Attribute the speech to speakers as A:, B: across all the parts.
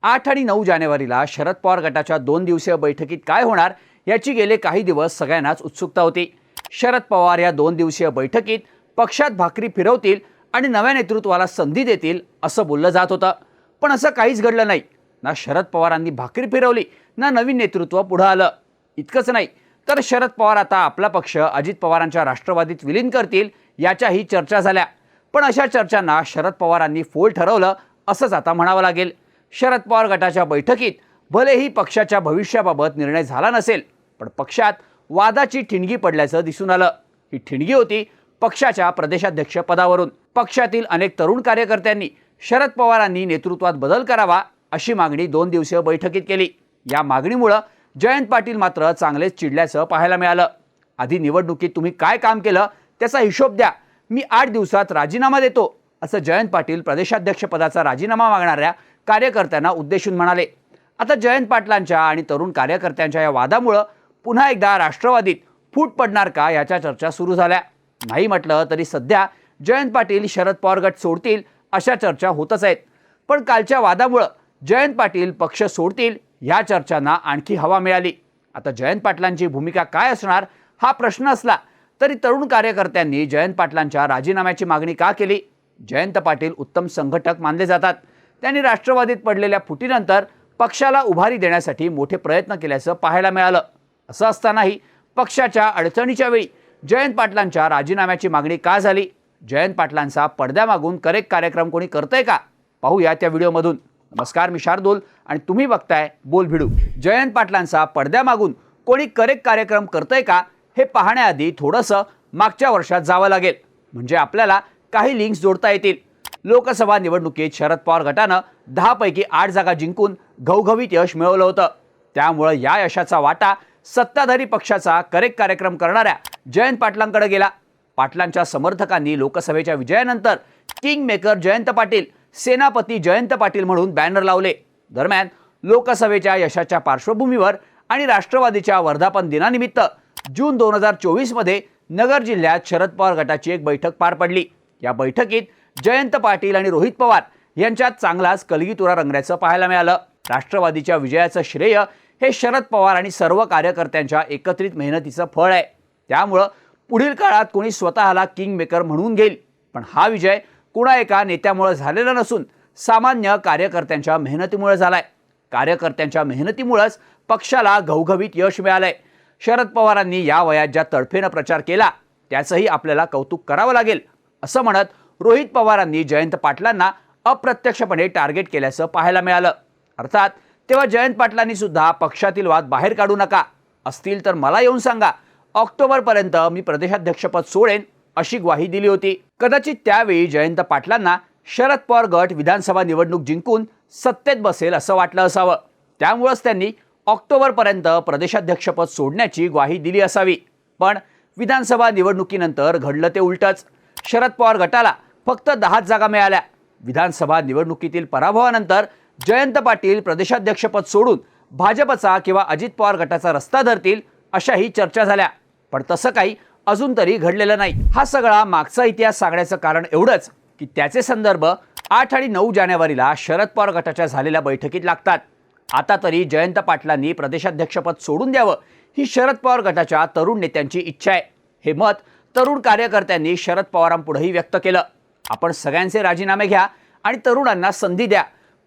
A: 8 आणि 9 जानेवारीला शरद पवार गटाच्या 2 दिवसीय बैठकीत काय होणार याची गेले काही दिवस सगळ्यांनाच उत्सुकता होती। शरद पवार या 2 दिवसीय बैठकीत पक्षात भाकरी फिरवतील आणि नव्या नेतृत्वाला संधी देतील असं बोललं जात होतं, पण असं काहीच घडलं नाही। ना शरद पवारांनी भाकरी फिरवली ना नवीन नेतृत्व पुढे आलं। इतकंच नाही तर शरद पवार आता आपला पक्ष अजित पवारांच्या राष्ट्रवादीत विलीन करतील याच्याही चर्चा झाल्या, पण अशा चर्चांना शरद पवारांनी फोल ठरवलं असंच आता म्हणावं लागेल। शरद पवार गटाच्या बैठकीत भलेही पक्षाच्या भविष्याबाबत निर्णय झाला नसेल, पण पक्षात वादाची ठिणगी पडल्याचं दिसून आलं। ही ठिणगी होती पक्षाच्या प्रदेशाध्यक्ष पदावरून। पक्षातील अनेक तरुण कार्यकर्त्यांनी शरद पवारांनी नेतृत्वात बदल करावा अशी मागणी 2 दिवसीय बैठकीत केली। या मागणीमुळे जयंत पाटील मात्र चांगलेच चिडल्याचं पाहायला मिळालं। आधी निवडणुकीत तुम्ही काय काम केलं त्याचा हिशोब द्या, मी 8 दिवसात राजीनामा देतो असं जयंत पाटील प्रदेशाध्यक्ष पदाचा राजीनामा मागणाऱ्या कार्यकर्त्यांना उद्देशून म्हणाले। आता जयंत पाटलांच्या आणि तरुण कार्यकर्त्यांच्या या वादामुळे पुन्हा एकदा राष्ट्रवादीत फूट पडणार का याच्या चर्चा सुरू झाल्या। नाही म्हटलं तरी सध्या जयंत पाटील शरद पवार गट सोडतील अशा चर्चा होतच आहेत, पण कालच्या वादामुळे जयंत पाटील पक्ष सोडतील या चर्चांना आणखी हवा मिळाली। आता जयंत पाटलांची भूमिका काय असणार हा प्रश्न असला तरी तरुण कार्यकर्त्यांनी जयंत पाटलांच्या राजीनाम्याची मागणी का केली? जयंत पाटील उत्तम संघटक मानले जातात। त्यांनी राष्ट्रवादीत पडलेल्या फुटीनंतर पक्षाला उभारी देण्यासाठी मोठे प्रयत्न केल्याचं पाहायला मिळालं। असं असतानाही पक्षाच्या अडचणीच्या वेळी जयंत पाटलांच्या राजीनाम्याची मागणी का झाली? जयंत पाटलांचा पडद्यामागून करेक्ट कार्यक्रम कोणी करतंय का? पाहूया त्या व्हिडिओमधून। नमस्कार, मी शार्दूल आणि तुम्ही बघताय बोल भिडू। जयंत पाटलांचा पडद्यामागून कोणी करेक्ट कार्यक्रम करतंय का हे पाहण्याआधी थोडंसं मागच्या वर्षात जावं लागेल, म्हणजे आपल्याला काही लिंक्स जोडता येतील। लोकसभा निवडणुकीत शरद पवार गटानं 10 पैकी 8 जागा जिंकून घवघवीत यश मिळवलं होतं। त्यामुळे या यशाचा वाटा सत्ताधारी पक्षाचा करेक्ट कार्यक्रम करणाऱ्या जयंत पाटलांकडे गेला। पाटलांच्या समर्थकांनी लोकसभेच्या विजयानंतर किंग मेकर जयंत पाटील, सेनापती जयंत पाटील म्हणून बॅनर लावले। दरम्यान लोकसभेच्या यशाच्या पार्श्वभूमीवर आणि राष्ट्रवादीच्या वर्धापन दिनानिमित्त जून 2024 मध्ये नगर जिल्ह्यात शरद पवार गटाची एक बैठक पार पडली। या बैठकीत जयंत पाटील आणि रोहित पवार यांच्यात चांगलाच कलगीतुरा रंगण्याचं पाहायला मिळालं। राष्ट्रवादीच्या विजयाचं श्रेय हे शरद पवार आणि सर्व कार्यकर्त्यांच्या एकत्रित मेहनतीचं फळ आहे। त्यामुळं पुढील काळात कोणी स्वतःला किंग मेकर म्हणून घेईल, पण हा विजय कुणा एका नेत्यामुळे झालेला नसून सामान्य कार्यकर्त्यांच्या मेहनतीमुळे झालाय। कार्यकर्त्यांच्या मेहनतीमुळेच पक्षाला घवघवीत यश मिळालंय। शरद पवारांनी या वयात ज्या तडफेनं प्रचार केला त्याचंही आपल्याला कौतुक करावं लागेल असं म्हणत रोहित पवारांनी जयंत पाटलांना अप्रत्यक्षपणे टार्गेट केल्याचं पाहायला मिळालं। अर्थात तेव्हा जयंत पाटलांनी सुद्धा पक्षातील वाद बाहेर काढू नका, असतील तर मला येऊन सांगा, ऑक्टोबरपर्यंत मी प्रदेशाध्यक्षपद सोडेन अशी ग्वाही दिली होती। कदाचित त्यावेळी जयंत पाटलांना शरद पवार गट विधानसभा निवडणूक जिंकून सत्तेत बसेल असं वाटलं असावं, त्यामुळेच त्यांनी ऑक्टोबरपर्यंत प्रदेशाध्यक्षपद सोडण्याची ग्वाही दिली असावी। पण विधानसभा निवडणुकीनंतर घडलं ते उलटच। शरद पवार गटाला फक्त 10 जागा मिळाल्या। विधानसभा निवडणुकीतील पराभवानंतर जयंत पाटील प्रदेशाध्यक्षपद सोडून भाजपचा किंवा अजित पवार गटाचा रस्ता धरतील अशाही चर्चा झाल्या, पण तसं काही अजून तरी घडलेलं नाही। हा सगळा मागचा इतिहास सांगण्याचं कारण एवढंच की त्याचे संदर्भ 8 आणि 9 जानेवारीला शरद पवार गटाच्या झालेल्या बैठकीत लागतात। आता तरी जयंत पाटलांनी प्रदेशाध्यक्षपद सोडून द्यावं ही शरद पवार गटाच्या तरुण नेत्यांची इच्छा आहे। हे मत तरुण कार्यकर्त्यांनी शरद पवारांपुढेही व्यक्त केलं। आपण सगळ्यांचे राजीनामे घ्या आणि तरुणांना संधी द्या।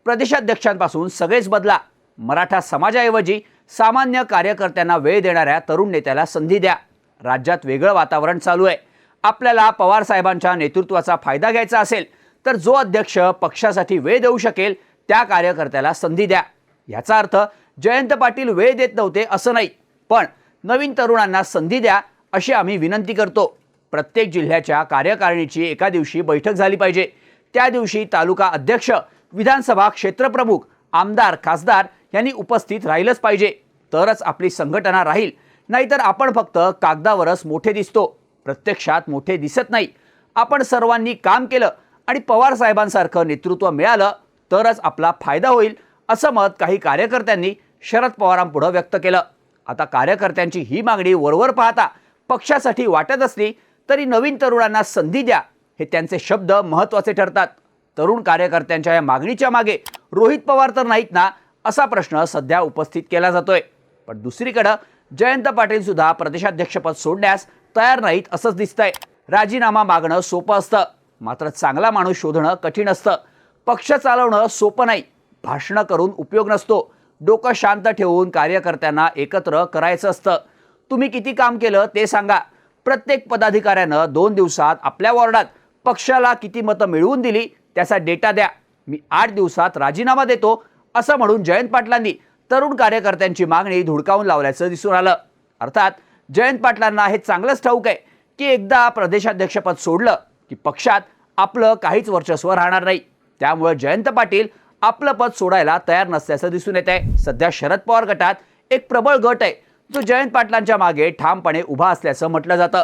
A: प्रदेशाध्यक्षांपासून सगळेच बदला। मराठा समाजाऐवजी सामान्य कार्यकर्त्यांना वेळ देणाऱ्या तरुण नेत्याला संधी द्या। राज्यात वेगळं वातावरण चालू आहे। आपल्याला पवार साहेबांच्या नेतृत्वाचा फायदा घ्यायचा असेल तर जो अध्यक्ष पक्षासाठी वेळ देऊ शकेल त्या कार्यकर्त्याला संधी द्या। याचा अर्थ जयंत पाटील वेळ देत नव्हते असं नाही, पण नवीन तरुणांना संधी द्या अशी आम्ही विनंती करतो। प्रत्येक जिल्ह्याच्या कार्यकारिणीची एका दिवशी बैठक झाली पाहिजे। त्या दिवशी तालुका अध्यक्ष, विधानसभा क्षेत्रप्रमुख, आमदार, खासदार यांनी उपस्थित राहिलंच पाहिजे, तरच आपली संघटना राहील। नाहीतर आपण फक्त कागदावरच मोठे दिसतो, प्रत्यक्षात मोठे दिसत नाही। आपण सर्वांनी काम केलं आणि पवार साहेबांसारखं नेतृत्व मिळालं तरच आपला फायदा होईल असं मत काही कार्यकर्त्यांनी शरद पवारांपुढे व्यक्त केलं। आता कार्यकर्त्यांची ही मागणी वरवर पाहता पक्षासाठी वाटत असली तरी नवीन तरुणांना संधी द्या हे त्यांचे शब्द महत्त्वाचे ठरतात। तरुण कार्यकर्त्यांच्या या मागणीच्या मागे रोहित पवार तर नाहीत ना, असा प्रश्न सध्या उपस्थित केला जातोय. पण दुसरीकडे जयंत पाटील सुद्धा प्रदेशाध्यक्षपद सोडण्यास तयार नाहीत असंच दिसतंय. राजीनामा मागणं सोपं असतं, मात्र चांगला माणूस शोधणं कठीण असतं. पक्ष चालवणं सोपं नाही. भाषणं करून उपयोग नसतो. डोकं शांत ठेवून कार्यकर्त्यांना एकत्र करायचं असतं. तुम्ही किती काम केलं ते सांगा. प्रत्येक पदाधिकाऱ्यानं 2 दिवसात आपल्या वॉर्डात पक्षाला किती मतं मिळवून दिली त्याचा डेटा द्या. मी 8 दिवसात राजीनामा देतो असं म्हणून जयंत पाटलांनी तरुण कार्यकर्त्यांची मागणी धुडकावून लावल्याचं दिसून आलं. अर्थात जयंत पाटलांना हे चांगलंच ठाऊक आहे की एकदा प्रदेशाध्यक्षपद सोडलं की पक्षात आपलं काहीच वर्चस्व राहणार नाही. त्यामुळे जयंत पाटील आपलं पद सोडायला तयार नसल्याचं दिसून येत आहे. सध्या शरद पवार गटात एक प्रबळ गट आहे जो जयंत पाटलांच्या मागे ठामपणे उभा असल्याचं म्हटलं जातं.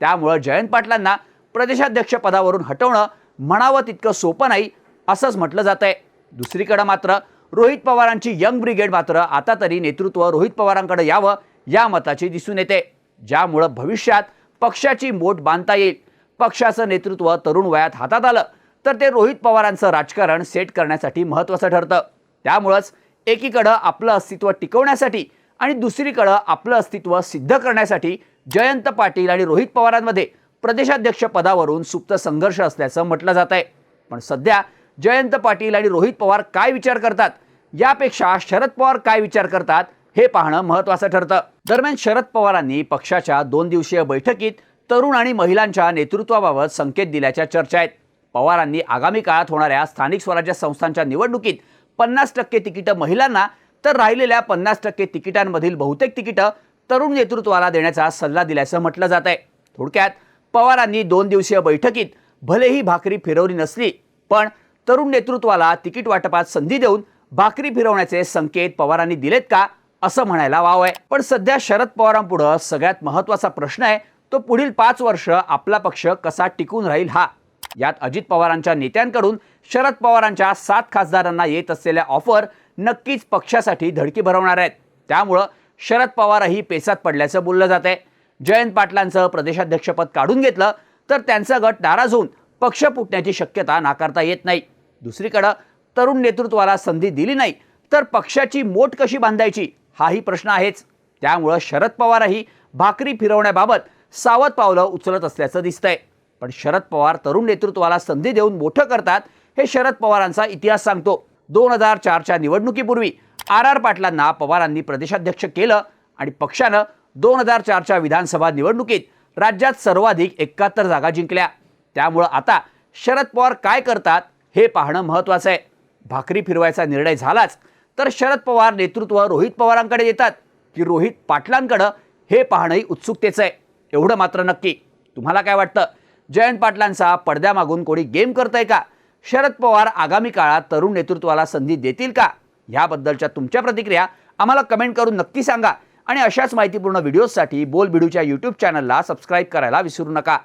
A: त्यामुळे जयंत पाटलांना प्रदेशाध्यक्ष पदावरून हटवणं म्हणावं तितकं सोपं नाही असंच म्हटलं जात आहे. दुसरीकडे मात्र रोहित पवारांची यंग ब्रिगेड मात्र आता तरी नेतृत्व रोहित पवारांकडे यावं या मताची दिसून येते, ज्यामुळे भविष्यात पक्षाची मोठ बांधता येईल. पक्षाचं नेतृत्व तरुण वयात हातात आलं तर ते रोहित पवारांचं राजकारण सेट करण्यासाठी महत्त्वाचं ठरतं. त्यामुळंच एकीकडं आपलं अस्तित्व टिकवण्यासाठी आणि दुसरीकडं आपलं अस्तित्व सिद्ध करण्यासाठी जयंत पाटील आणि रोहित पवारांमध्ये प्रदेशाध्यक्ष पदावरून सुप्त संघर्ष असल्याचं म्हटलं जात आहे. पण सध्या जयंत पाटील आणि रोहित पवार काय विचार करतात यापेक्षा शरद पवार काय विचार करतात हे पाहणं महत्त्वाचं ठरतं. दरम्यान शरद पवारांनी पक्षाच्या 2 दिवसीय बैठकीत तरुण आणि महिलांच्या नेतृत्वाबाबत संकेत दिल्याच्या चर्चा आहेत. पवारांनी आगामी काळात होणाऱ्या स्थानिक स्वराज्य संस्थांच्या निवडणुकीत 50% तिकीटं महिलांना तर राहिलेल्या 50% तिकिटांमधील बहुतेक तिकीटं तरुण नेतृत्वाला देण्याचा सल्ला दिल्याचं म्हटलं जात आहे. थोडक्यात पवारांनी 2 दिवसीय बैठकीत भलेही भाकरी फिरवली नसली पण तरुण नेतृत्वाला तिकीट वाटपात संधी देऊन भाकरी फिरवण्याचे संकेत पवारांनी दिलेत का असं म्हणायला वाव आहे. पण सध्या शरद पवारांपुढे सगळ्यात महत्त्वाचा प्रश्न आहे तो पुढील 5 वर्ष आपला पक्ष कसा टिकून राहील हा. यात अजित पवारांच्या नेत्यांकडून शरद पवारांच्या 7 खासदारांना येत असलेल्या ऑफर नक्कीच पक्षासाठी धडकी भरवणार आहेत. त्यामुळं शरद पवारही पेचात पडल्याचं बोललं जात आहे. जयंत पाटलांचं प्रदेशाध्यक्षपद काढून घेतलं तर त्यांचा गट नाराज होऊन पक्ष फुटण्याची शक्यता नाकारता येत नाही. दुसरीकडे तरुण नेतृत्वाला संधी दिली नाही तर पक्षाची मोठ कशी बांधायची हाही प्रश्न आहेच. त्यामुळं शरद पवारही भाकरी फिरवण्याबाबत सावध पावलं उचलत असल्याचं दिसतंय. पण शरद पवार तरुण नेतृत्वाला संधी देऊन मोठं करतात हे शरद पवारांचा इतिहास सांगतो. 2004च्या निवडणुकीपूर्वी आर पाटलांना पवारांनी प्रदेशाध्यक्ष केलं आणि पक्षानं 2004च्या विधानसभा निवडणुकीत राज्यात सर्वाधिक 71 जागा जिंकल्या. त्यामुळं आता शरद पवार काय करतात हे पाहणं महत्त्वाचं आहे. भाकरी फिरवायचा निर्णय झालाच तर शरद पवार नेतृत्व रोहित पवारांकडे येतात की रोहित पाटलांकडं हे पाहणंही उत्सुकतेचं आहे. एवढं मात्र नक्की. तुम्हाला काय वाटतं? जयंत पाटलांचा पडद्यामागून कोणी गेम करतंय का? शरद पवार आगामी काळात तरुण नेतृत्वाला संधी देतील का? याबद्दलच्या तुमच्या प्रतिक्रिया आम्हाला कमेंट करून नक्की सांगा आणि अशाच माहितीपूर्ण व्हिडिओसाठी बोलबिडूच्या YouTube चॅनलला सबस्क्राईब करायला विसरू नका.